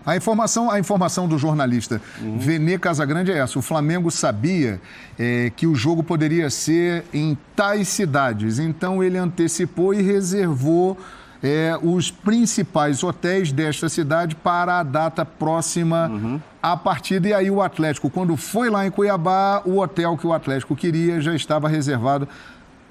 A informação do jornalista Vene Casagrande é essa. O Flamengo sabia que o jogo poderia ser em tais cidades. Então, ele antecipou e reservou os principais hotéis desta cidade para a data próxima à partida. E aí o Atlético, quando foi lá em Cuiabá, o hotel que o Atlético queria já estava reservado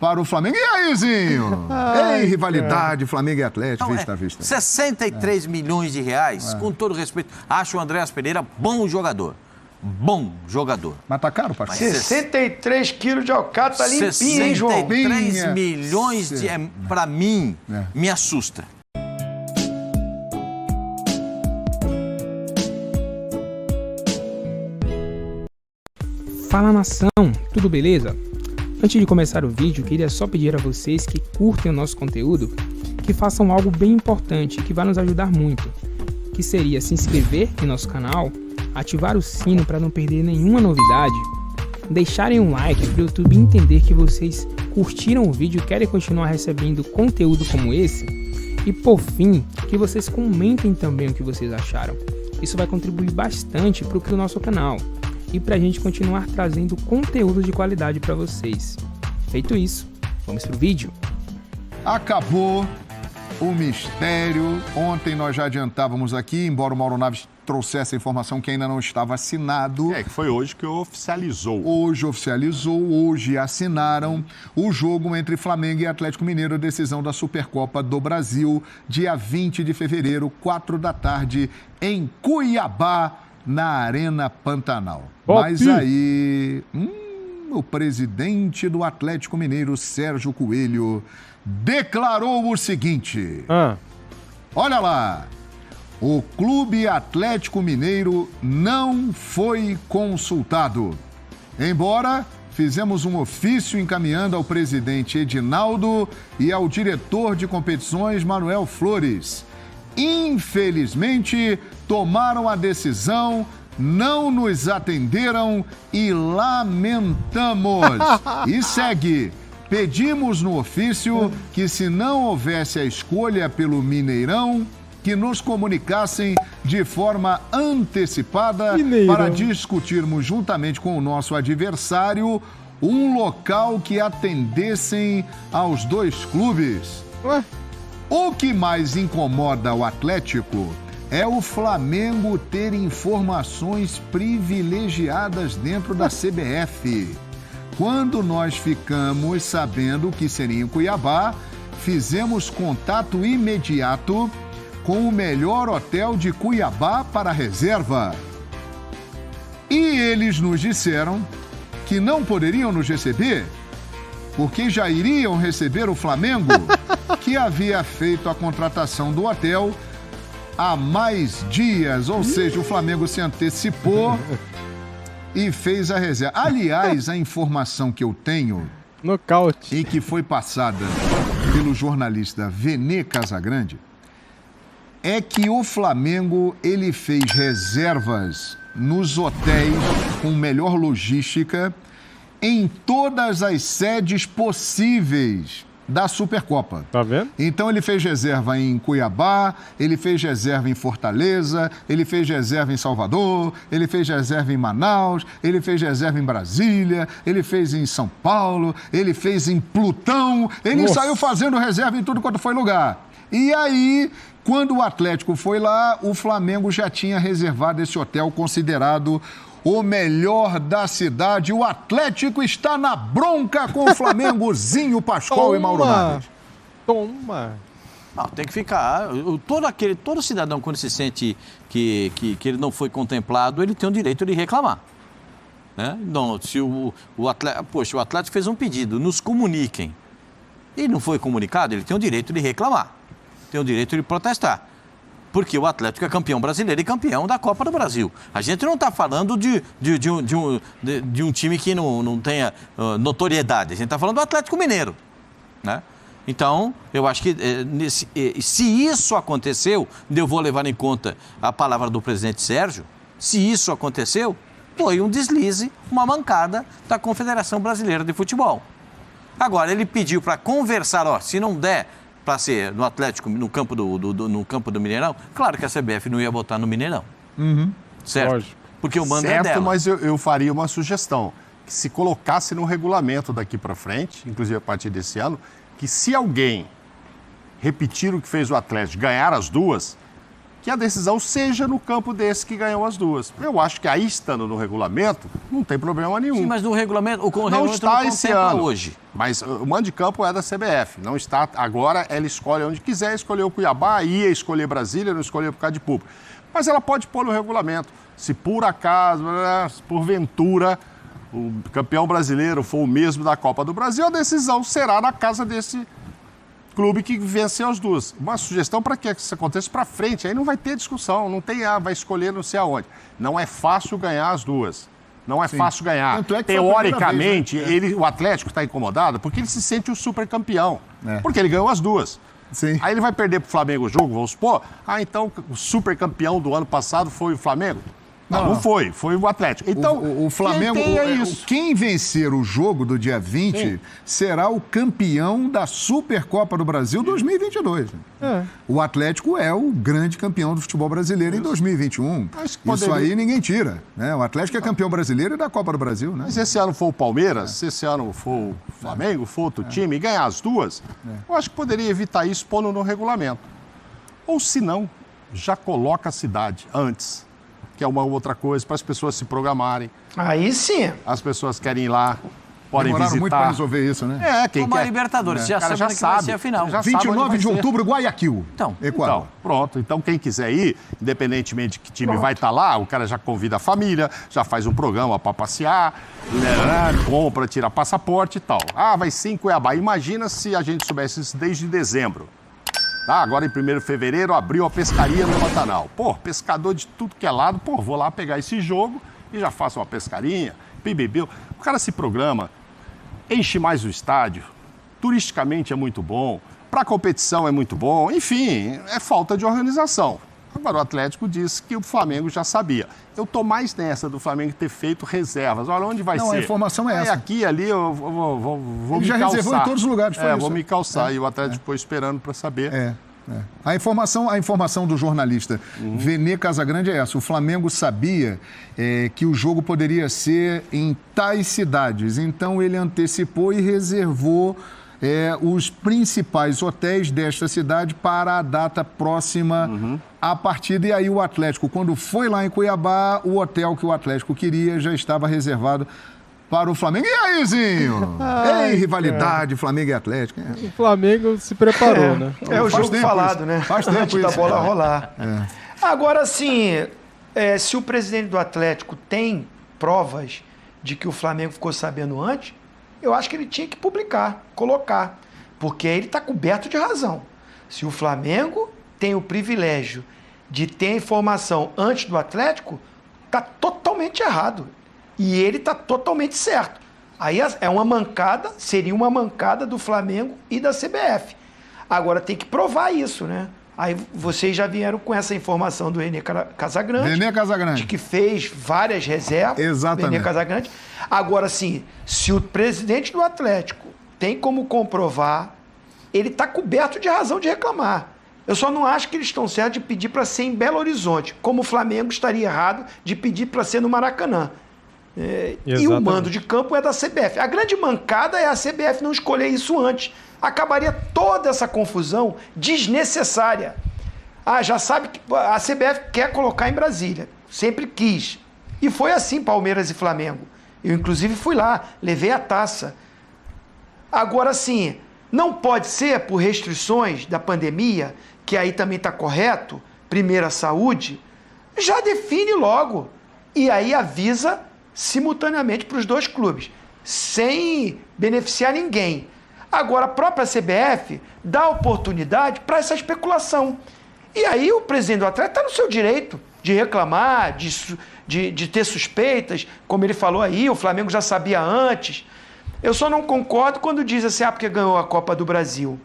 para o Flamengo. E aí, Zinho? Ei, rivalidade, Flamengo e Atlético, vista a vista. 63 milhões de reais, com todo respeito. Acho o Andréas Pereira bom jogador. Bom jogador. Mas tá caro, parceiro? 63 quilos de alcatra limpinho, hein, João? 63 milhões de... Pra mim, me assusta. Fala, nação, tudo beleza? Antes de começar o vídeo, queria só pedir a vocês que curtem o nosso conteúdo, que façam algo bem importante, que vai nos ajudar muito, que seria se inscrever em nosso canal, ativar o sino para não perder nenhuma novidade, deixarem um like para o YouTube entender que vocês curtiram o vídeo e querem continuar recebendo conteúdo como esse, e por fim, que vocês comentem também o que vocês acharam. Isso vai contribuir bastante para o nosso canal e para a gente continuar trazendo conteúdo de qualidade para vocês. Feito isso, vamos pro vídeo. Acabou o mistério. Ontem nós já adiantávamos aqui, embora o Mauro Naves trouxesse a informação que ainda não estava assinado. Que foi hoje que oficializou. Hoje oficializou, hoje assinaram o jogo entre Flamengo e Atlético Mineiro, a decisão da Supercopa do Brasil, dia 20 de fevereiro, 4 da tarde, em Cuiabá, na Arena Pantanal. Mas aí, o presidente do Atlético Mineiro, Sérgio Coelho, declarou o seguinte. Olha lá, o Clube Atlético Mineiro não foi consultado. Embora fizemos um ofício encaminhando ao presidente Edinaldo e ao diretor de competições, Manuel Flores. Infelizmente, tomaram a decisão, não nos atenderam e lamentamos. E segue. Pedimos no ofício que, se não houvesse a escolha pelo Mineirão, que nos comunicassem de forma antecipada para discutirmos juntamente com o nosso adversário um local que atendessem aos dois clubes. O que mais incomoda o Atlético é o Flamengo ter informações privilegiadas dentro da CBF. Quando nós ficamos sabendo que seria em Cuiabá, fizemos contato imediato com o melhor hotel de Cuiabá para a reserva. E eles nos disseram que não poderiam nos receber, porque já iriam receber o Flamengo, que havia feito a contratação do hotel há mais dias. Ou seja, o Flamengo se antecipou e fez a reserva. Aliás, a informação que eu tenho, nocaute, e que foi passada pelo jornalista Vene Casagrande, é que o Flamengo ele fez reservas nos hotéis com melhor logística em todas as sedes possíveis da Supercopa. Tá vendo? Então ele fez reserva em Cuiabá, ele fez reserva em Fortaleza, ele fez reserva em Salvador, ele fez reserva em Manaus, ele fez reserva em Brasília, ele fez em São Paulo, ele fez em Plutão, ele saiu fazendo reserva em tudo quanto foi lugar. E aí, quando o Atlético foi lá, o Flamengo já tinha reservado esse hotel considerado o melhor da cidade. O Atlético está na bronca com o Flamengo, Zinho, Pascoal e Mauro Naves. Não, tem que ficar. Todo cidadão, quando se sente que ele não foi contemplado, ele tem o direito de reclamar. Né? Não, se o Atlético fez um pedido, nos comuniquem. E não foi comunicado, ele tem o direito de reclamar. Tem o direito de protestar. Porque o Atlético é campeão brasileiro e campeão da Copa do Brasil. A gente não está falando de um time que não tenha notoriedade. A gente está falando do Atlético Mineiro. Né? Então, eu acho que se isso aconteceu, eu vou levar em conta a palavra do presidente Sérgio, se isso aconteceu, foi um deslize, uma mancada da Confederação Brasileira de Futebol. Agora, ele pediu para conversar, se não der para ser no Atlético, no campo do Mineirão, claro que a CBF não ia botar no Mineirão. Certo? Lógico. Porque o mando é dela. Mas eu faria uma sugestão, que se colocasse no regulamento daqui para frente, inclusive a partir desse ano, que se alguém repetir o que fez o Atlético, ganhar as duas, que a decisão seja no campo desse que ganhou as duas. Eu acho que aí, estando no regulamento, não tem problema nenhum. Sim, mas no regulamento, não está esse ano hoje. Mas o mando de campo é da CBF, não está. Agora ela escolhe onde quiser, escolheu o Cuiabá, ia escolher Brasília, não escolheu por causa de público. Mas ela pode pôr no regulamento. Se por acaso, porventura, o campeão brasileiro for o mesmo da Copa do Brasil, a decisão será na casa desse clube que venceu as duas. Uma sugestão para que isso aconteça para frente, aí não vai ter discussão, não tem, vai escolher não sei aonde. Não é fácil ganhar as duas. Não é fácil ganhar. Tanto é que teoricamente, vez, né? O Atlético está incomodado porque ele se sente o supercampeão. Porque ele ganhou as duas. Sim. Aí ele vai perder para o Flamengo o jogo, vamos supor. Então o supercampeão do ano passado foi o Flamengo? Não foi o Atlético. Então, o Flamengo, quem vencer o jogo do dia 20 será o campeão da Supercopa do Brasil 2022. O Atlético é o grande campeão do futebol brasileiro em 2021. Isso aí ninguém tira. Né? O Atlético é campeão brasileiro e da Copa do Brasil. Né? Mas se esse ano for o Palmeiras, se esse ano for o Flamengo, for outro time e ganhar as duas, eu acho que poderia evitar isso pondo no regulamento. Ou se não, já coloca a cidade antes. Que é uma outra coisa, para as pessoas se programarem. Aí sim. As pessoas querem ir lá, podem Demoraram visitar. muito para resolver isso, né? Quem quer. Libertadores, já sabe que vai ser a final. 29 de outubro, Guayaquil, Equador. Pronto. Então, quem quiser ir, independentemente de que time vai estar lá, o cara já convida a família, já faz um programa para passear, compra, tira passaporte e tal. Vai ser em Cuiabá. Imagina se a gente soubesse isso desde dezembro. Agora, em 1º de fevereiro, abriu a pescaria no Pantanal. Pescador de tudo que é lado, vou lá pegar esse jogo e já faço uma pescarinha, bebeu. O cara se programa, enche mais o estádio, turisticamente é muito bom, para competição é muito bom, enfim, é falta de organização. Agora, o Atlético disse que o Flamengo já sabia. Eu estou mais nessa do Flamengo ter feito reservas. Olha, onde vai ser? Não, a informação é essa. Aqui, ali, eu vou me calçar. Já reservou em todos os lugares. Vou me calçar. E o Atlético ficou esperando para saber. A informação do jornalista Vene Casagrande é essa. O Flamengo sabia que o jogo poderia ser em tais cidades. Então, ele antecipou e reservou os principais hotéis desta cidade para a data próxima à partida. E aí o Atlético, quando foi lá em Cuiabá, o hotel que o Atlético queria já estava reservado para o Flamengo. E aí, Zinho? Rivalidade, Flamengo e Atlético. O Flamengo se preparou, né? É o jogo falado, né? Faz tempo antes da bola rolar. Agora, assim, se o presidente do Atlético tem provas de que o Flamengo ficou sabendo antes, eu acho que ele tinha que publicar, colocar, porque ele está coberto de razão. Se o Flamengo tem o privilégio de ter a informação antes do Atlético, está totalmente errado. E ele está totalmente certo. Aí seria uma mancada do Flamengo e da CBF. Agora tem que provar isso, né? Aí vocês já vieram com essa informação do Vene Casagrande. Vene Casagrande. De que fez várias reservas. Exatamente. Vene Casagrande. Agora, sim, se o presidente do Atlético tem como comprovar, ele está coberto de razão de reclamar. Eu só não acho que eles estão certos de pedir para ser em Belo Horizonte, como o Flamengo estaria errado de pedir para ser no Maracanã. E o mando de campo é da CBF. A grande mancada é a CBF não escolher isso antes. Acabaria toda essa confusão desnecessária. Já sabe que a CBF quer colocar em Brasília. Sempre quis. E foi assim, Palmeiras e Flamengo. Eu, inclusive, fui lá, levei a taça. Agora, sim, não pode ser por restrições da pandemia, que aí também está correto, primeiro a saúde, já define logo. E aí avisa simultaneamente para os dois clubes, sem beneficiar ninguém. Agora, a própria CBF dá oportunidade para essa especulação. E aí o presidente do Atlético está no seu direito de reclamar, de ter suspeitas, como ele falou aí, o Flamengo já sabia antes. Eu só não concordo quando diz assim, porque ganhou a Copa do Brasil.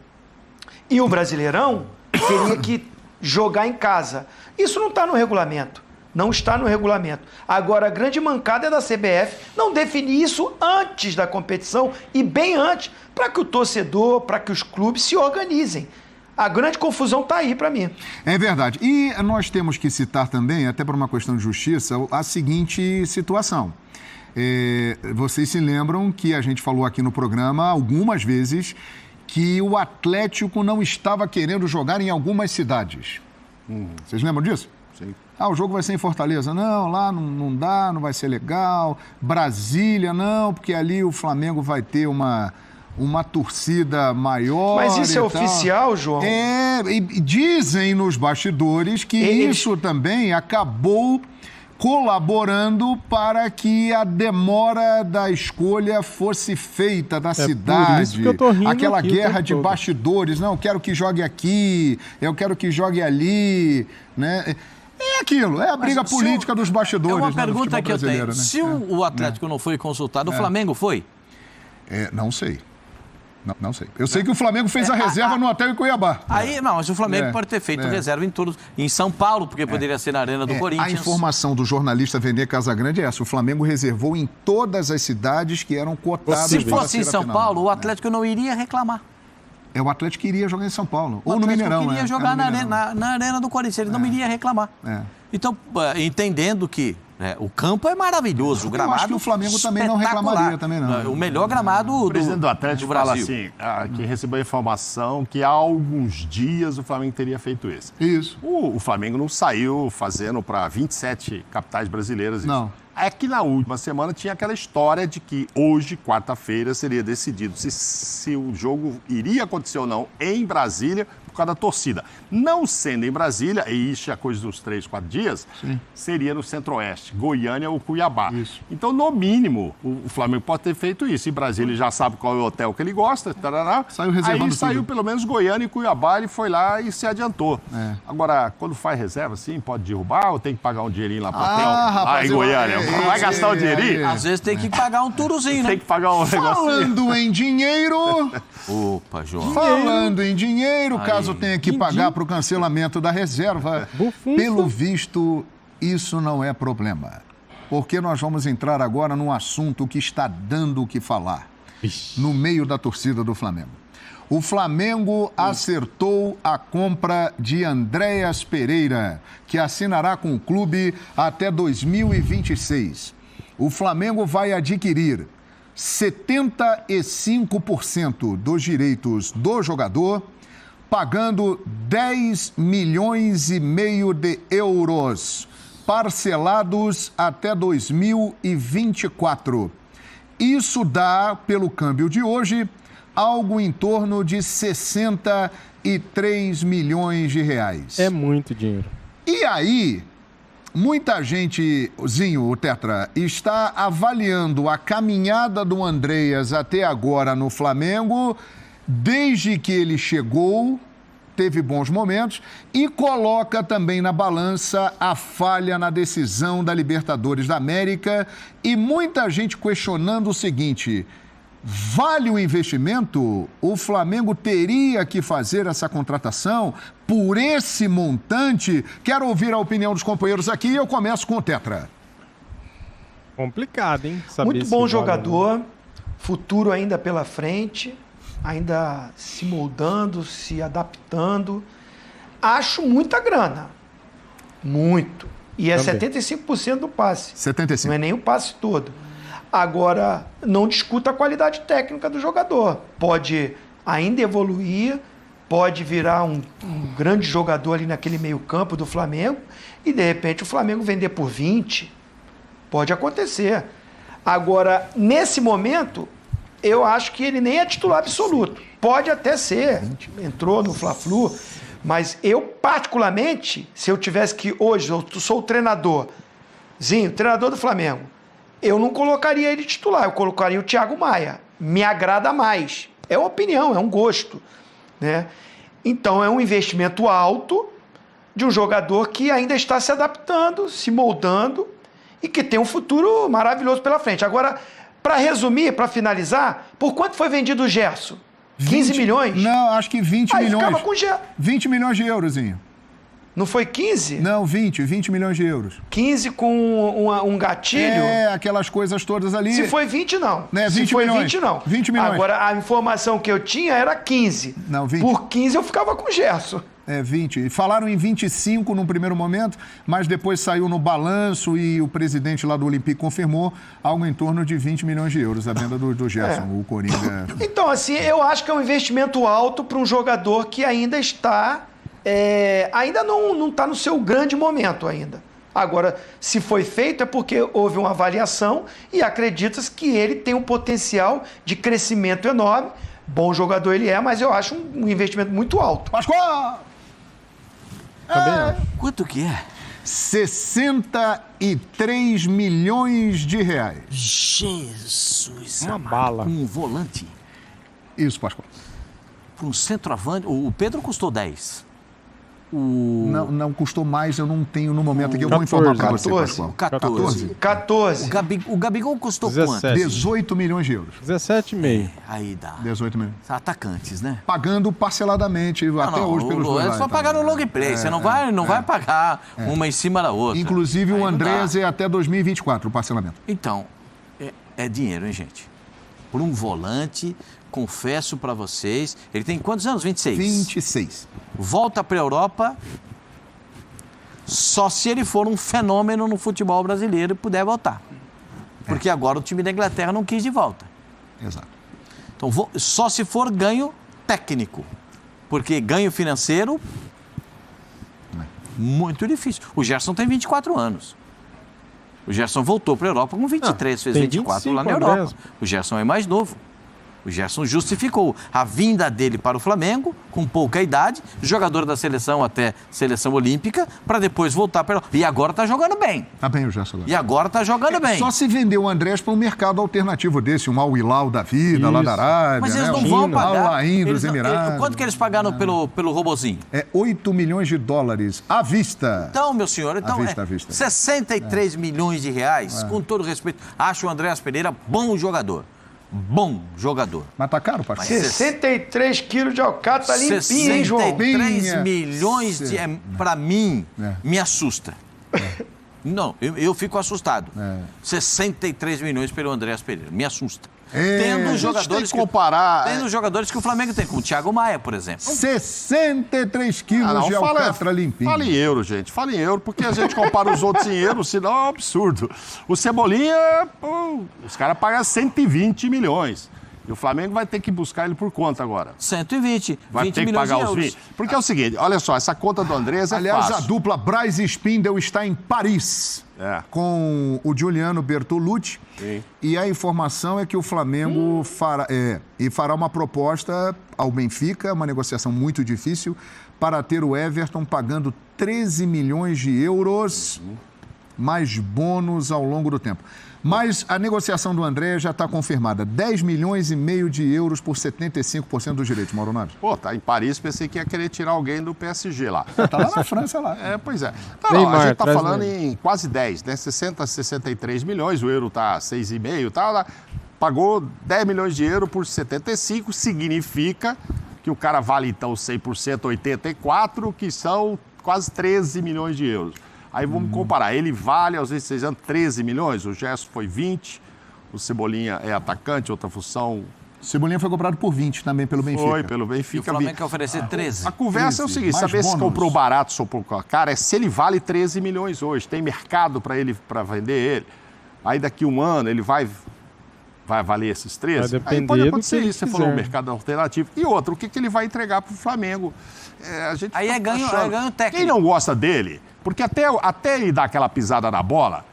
E o Brasileirão teria que jogar em casa. Isso não está no regulamento. Não está no regulamento. Agora, a grande mancada é da CBF não definir isso antes da competição e bem antes, para que o torcedor, para que os clubes se organizem. A grande confusão está aí para mim. É verdade. E nós temos que citar também, até por uma questão de justiça, a seguinte situação. Vocês se lembram que a gente falou aqui no programa algumas vezes que o Atlético não estava querendo jogar em algumas cidades. Vocês lembram disso? Sim. O jogo vai ser em Fortaleza. Não, lá não dá, não vai ser legal. Brasília, não, porque ali o Flamengo vai ter uma torcida maior. Mas isso é oficial, João? E dizem nos bastidores que isso também acabou colaborando para que a demora da escolha fosse feita na cidade. Por isso que eu tô rindo aquela aqui guerra de todo. Bastidores. Não, eu quero que jogue aqui, eu quero que jogue ali, né? É aquilo, é a briga política dos bastidores. É uma né, pergunta que eu tenho. Né? Se o Atlético não foi consultado, o Flamengo foi? Não sei. Não sei. Eu sei que o Flamengo fez a reserva no hotel em Cuiabá. Aí, não, mas o Flamengo pode ter feito reserva em São Paulo, porque poderia ser na Arena do Corinthians. A informação do jornalista Vene Casagrande é essa. O Flamengo reservou em todas as cidades que eram cotadas. Se fosse em São Paulo, o Atlético não iria reclamar. O Atlético iria jogar em São Paulo. Ou no Atlético Mineirão. Queria jogar na Arena do Corinthians. Ele não iria reclamar. Então, entendendo que o campo é maravilhoso, o gramado. Eu acho que o Flamengo também não reclamaria, também não. O melhor gramado O presidente do Atlético do Brasil. fala assim, que recebeu a informação que há alguns dias o Flamengo teria feito isso. Isso. O Flamengo não saiu fazendo para 27 capitais brasileiras isso. Não. É que na última semana tinha aquela história de que hoje, quarta-feira, seria decidido se o jogo iria acontecer ou não em Brasília por causa da torcida. Não sendo em Brasília, e isso é coisa dos 3, 4 dias, seria no Centro-Oeste, Goiânia ou Cuiabá. Isso. Então, no mínimo, o Flamengo pode ter feito isso. Em Brasília ele já sabe qual é o hotel que ele gosta, tarará. Saiu reservando Aí tudo. saiu pelo menos Goiânia e Cuiabá, ele foi lá e se adiantou. Agora, quando faz reserva, assim, pode derrubar ou tem que pagar um dinheirinho lá para hotel? Lá rapaz, em Goiânia. Vai gastar o dinheirinho? Às vezes tem que pagar um turozinho, né? Tem que pagar um negocinho. Falando em dinheiro... Opa, João. Falando em dinheiro, caso tenha que pagar para o cancelamento da reserva, pelo visto, isso não é problema. Porque nós vamos entrar agora num assunto que está dando o que falar no meio da torcida do Flamengo. O Flamengo acertou a compra de Andréas Pereira, que assinará com o clube até 2026. O Flamengo vai adquirir 75% dos direitos do jogador, pagando 10 milhões e meio de euros, parcelados até 2024. Isso dá, pelo câmbio de hoje, algo em torno de 63 milhões de reais. É muito dinheiro. E aí... Muita gente, Zinho, o Tetra, está avaliando a caminhada do Andréas até agora no Flamengo, desde que ele chegou, teve bons momentos, e coloca também na balança a falha na decisão da Libertadores da América, e muita gente questionando o seguinte: vale o investimento? O Flamengo teria que fazer essa contratação por esse montante? Quero ouvir a opinião dos companheiros aqui e eu começo com o Tetra. Complicado, hein? Saber Muito bom jogador, futuro ainda pela frente, ainda se moldando, se adaptando. Acho muita grana. Muito. E é Também. 75% do passe. 75%. Não é nem o passe todo. Agora, não discuta a qualidade técnica do jogador. Pode ainda evoluir, pode virar um grande jogador ali naquele meio-campo do Flamengo e, de repente, o Flamengo vender por 20. Pode acontecer. Agora, nesse momento, eu acho que ele nem é titular absoluto. Pode até ser. Entrou no Fla-Flu. Mas eu, particularmente, se eu tivesse que... Hoje, eu sou o treinador. Zinho, treinador do Flamengo. Eu não colocaria ele titular, eu colocaria o Thiago Maia. Me agrada mais. É uma opinião, é um gosto, né? Então, é um investimento alto de um jogador que ainda está se adaptando, se moldando e que tem um futuro maravilhoso pela frente. Agora, para resumir, para finalizar, por quanto foi vendido o Gerson? 15 milhões? Não, acho que 20 Aí milhões. ficava com 20 milhões de euros, Zinho. Não foi 15? Não, 20 milhões de euros. 15 com um gatilho? É, aquelas coisas todas ali. Se foi 20, não. Né, 20 Se foi milhões. 20, não. 20 milhões. Agora, a informação que eu tinha era 15. Não, 20. Por 15 eu ficava com o Gerson. É, 20. Falaram em 25 no primeiro momento, mas depois saiu no balanço e o presidente lá do Olympique confirmou algo em torno de 20 milhões de euros a venda do Gerson, o Coringa. Então, assim, eu acho que é um investimento alto para um jogador que ainda está... ainda não está no seu grande momento ainda. Agora, se foi feito é porque houve uma avaliação e acredita-se que ele tem um potencial de crescimento enorme. Bom jogador ele é, mas eu acho um investimento muito alto. Pascoal! Quanto que é? 63 milhões de reais. Jesus. Uma amado. bala. Um volante. Isso, Pascoal. Para um centroavante. O Pedro custou 10. Não custou mais, eu não tenho no momento aqui. Eu vou informar para você, 14. Pascoal. 14. 14. O Gabigol custou 17. quanto? 18 milhões de euros. 17,5. Aí dá. 18 milhões. Atacantes, né? Pagando parceladamente até hoje pelos dois. É lá, só então. pagar no long play. Você não vai pagar uma em cima da outra. Inclusive Aí o não Andrés dá. é até 2024 o parcelamento. Então, é dinheiro, hein, gente? Por um volante, confesso pra vocês, ele tem quantos anos? 26. 26. Volta pra Europa só se ele for um fenômeno no futebol brasileiro e puder voltar. Porque agora o time da Inglaterra não quis de volta. Exato. Então, só se for ganho técnico. Porque ganho financeiro, muito difícil. O Gerson tem 24 anos. O Gerson voltou para a Europa com 23, fez tem 24 lá na 25, Europa. Andrés. O Gerson é mais novo. O Gerson justificou a vinda dele para o Flamengo, com pouca idade, jogador da seleção até seleção olímpica, para depois voltar para a Europa. E agora está jogando bem. Tá bem o Gerson agora. E agora está jogando bem. Só se vendeu o Andrés para um mercado alternativo desse, um Al Hilal da vida, lá da Arábia, Mas eles né? não vão pagar. Al Ain dos Eles não- Emirados. Quanto que eles pagaram pelo robozinho? É 8 milhões de dólares à vista. Então, meu senhor, então À vista. 63 milhões de reais, com todo respeito. Acho o Andrés Pereira bom jogador. Bom jogador. Mas tá caro, Pascoal? 63 quilos de alcatra tá limpinho, hein, João? 63 Limpinha. milhões para mim, É. me assusta. Não, eu fico assustado. É. 63 milhões pelo Andrés Pereira, me assusta. É, Tendo a gente jogadores tem que comparar- Tendo jogadores que o Flamengo tem, como o Thiago Maia, por exemplo. 63 quilos de alcatra limpinho. Fala em euro, gente. Fala em euro, porque a gente compara os outros em euro, senão é um absurdo. O Cebolinha, pô, os caras pagam 120 milhões. E o Flamengo vai ter que buscar ele por conta agora. 120, Vai 20 ter que milhões pagar de os euros. 20. Porque é o seguinte, olha só, essa conta do Andrés é Aliás, fácil. a dupla Braz e Spindel está em Paris com o Giuliano Bertolucci. Sim. E a informação é que o Flamengo fará uma proposta ao Benfica, uma negociação muito difícil, para ter o Everton pagando 13 milhões de euros mais bônus ao longo do tempo. Mas a negociação do André já está confirmada. 10 milhões e meio de euros por 75% dos direitos, Mauro Naves. Pô, tá em Paris, pensei que ia querer tirar alguém do PSG lá. Tá lá na França, lá. Pois é. Neymar, A gente tá traz falando Neymar. em quase 10, né? 60, 63 milhões, o euro tá 6,5 e tal. Pagou 10 milhões de euros por 75, significa que o cara vale, então, 100%, 84, que são quase 13 milhões de euros. Aí vamos comparar, ele vale aos 26 anos 13 milhões, o Gerson foi 20, o Cebolinha é atacante, outra função, Cebolinha foi comprado por 20 também pelo Benfica. foi pelo E o Benfica. Flamengo quer oferecer 13. A conversa é o 13, seguinte, mais saber se bônus. comprou barato ou comprou caro, é se ele vale 13 milhões hoje, tem mercado para ele, para vender ele. Aí daqui um ano ele vai valer esses 13? Vai depender Aí pode do acontecer que ele isso, você falou, quiser. um mercado alternativo. E outro, o que ele vai entregar para o Flamengo? A gente Aí tá é ganho técnico. Quem não gosta dele, porque até ele dar aquela pisada na bola,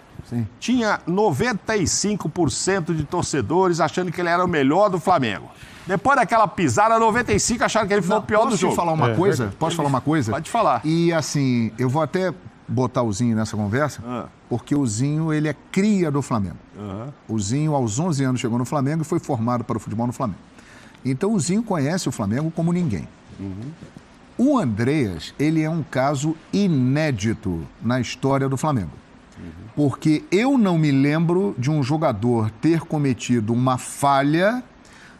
tinha 95% de torcedores achando que ele era o melhor do Flamengo. Depois daquela pisada, 95% acharam que ele foi o pior do Posso jogo. te falar uma coisa? verdade. Posso falar uma coisa? Pode falar. E assim, eu vou até botar o Zinho nessa conversa, porque o Zinho, ele é cria do Flamengo. O Zinho, aos 11 anos, chegou no Flamengo e foi formado para o futebol no Flamengo. Então, o Zinho conhece o Flamengo como ninguém. O Andreas, ele é um caso inédito na história do Flamengo. Porque eu não me lembro de um jogador ter cometido uma falha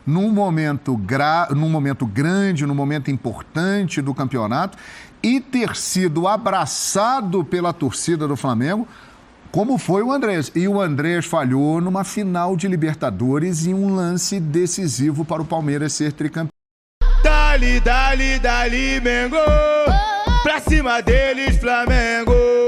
num momento grande, num momento importante do campeonato e ter sido abraçado pela torcida do Flamengo, como foi o Andrés. E o Andrés falhou numa final de Libertadores e um lance decisivo para o Palmeiras ser tricampeão. Dali, dali, dali, Mengo, pra cima deles, Flamengo.